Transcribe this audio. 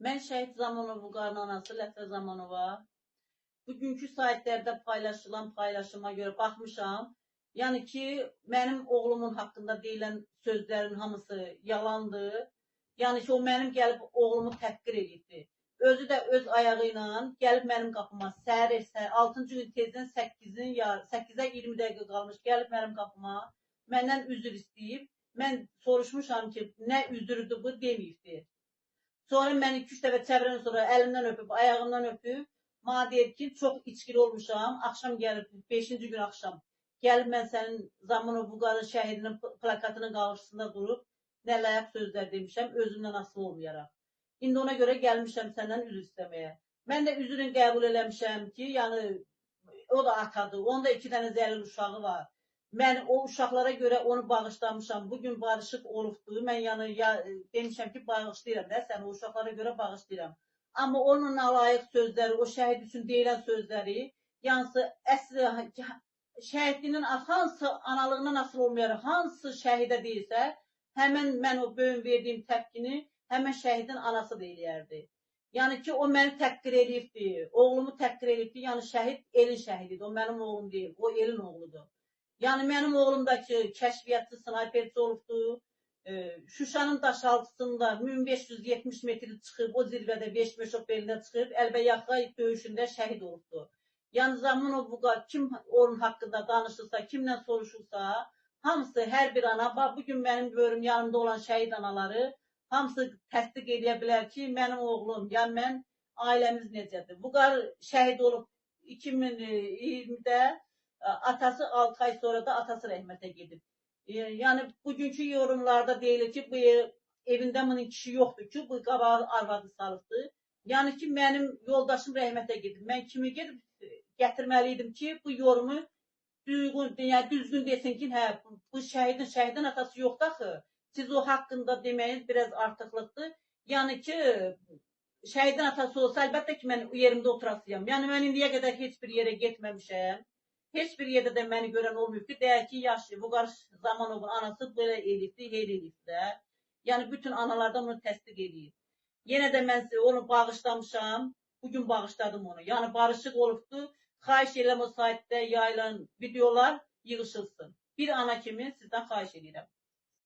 Mən Şəhid Zamanov Vüqarın anası Lətifə Zamanova. Bugünkü saytlərdə paylaşılan paylaşıma görə baxmışam. Yəni ki, mənim oğlumun haqqında deyilən sözlərin hamısı yalandır. Yəni ki, o mənim gəlib oğlumu təhqir edibdir. Özü də öz ayağı ilə gəlib mənim qapıma səhər 6-cı gün tezdən 8-ə 20 dəqiqə qalmış gəlib mənim qapıma məndən üzr istəyib. Mən soruşmuşam ki, nə üzürdür bu deməyibdir. Sonra mən 2-3 dəfə çevirəndən sonra əlimdən öpüb, ayağımdan öpüb, bana deyir ki, çox içkili olmuşam, axşam gəlib, 5-ci gün axşam, gəlib mən sənin Zamanov Vüqarın şəhidinin plakatının qarşısında durub, nə layiq sözlər demişəm, özümdən asılı olmayaraq. İndi ona görə gəlmişəm səndən üzr istəməyə. Mən də üzrünü qəbul eləmişəm ki, yəni, o da atadır, onun da 2 dənə zəlil uşağı var. Mən o uşaqlara görə onu bağışlamışam. Bugün barışıq olubdur. Mən yəni demişəm ki, bağışlayıram da, sən o uşaqlara görə bağışlayıram. Amma onun nalayiq sözləri, o şəhid üçün deyilən sözləri, yəni əsli şəhidliyinin hansı analığından asılı olmayaraq, hansı şəhidə deyilsə, həmən mən o böyün verdiyim təpkini həmən şəhidin anası da eləyərdi. Yəni ki, o məni təhqir edibdi, oğlumu təhqir edibdi. Yəni şəhid elin şəhididir, o mənim oğlum deyil, o elin oğludur. Yəni mənim oğlumdakı kəşfiyyatçı snayperçi olubdur. Şuşanın daşaltısında 1570 metri çıxıb, o zirvədə 5 meşop belində çıxıb, Əlbəyaxa döyüşündə şəhid olubdur. Yəni Zamanov Vüqar kim onun haqqında danışırsa, kimlə soruşursa, hamısı hər bir ana, bax bugün mənim görüm yanımda olan şəhid anaları, hamısı təsdiq edə bilər ki, mənim oğlum, yəni mən ailəmiz necədir. Vüqar şəhid olub 2020-də, atası 6 ay sonra da atası rəhmətə gedib. Yəni bugünkü yorumlarda deyilir ki, bu evində bunun kişi yoxdur ki, bu qabağı arvadı salıbdır. Yəni ki, mənim yoldaşım rəhmətə gedib. Mən kimi gedib gətirməliydim ki, bu yorumu düzgün desin ki, hə, bu şəhidin atası yoxdur axı. Siz o haqqında deməyiniz biraz artıqlıqdır. Yəni ki, şəhidin atası olsa, əlbəttə ki, mən yerimdə oturasıyam. Yəni mən indiyə qədər heç bir yerə getməmişəm. Heç bir yerdə də məni görən olmayıb ki, deyək ki, yaşlı, Vüqar Zamanovun anası belə elibdir, heyl elibdir də. Yəni, bütün analardan bunu təsdiq edir. Yenə də mən onu bağışlamışam, bugün bağışladım onu. Yəni, barışıq olubdur, xahiş edirəm o saytda yayılan videolar yığışılsın. Bir ana kimi sizdən xahiş edirəm.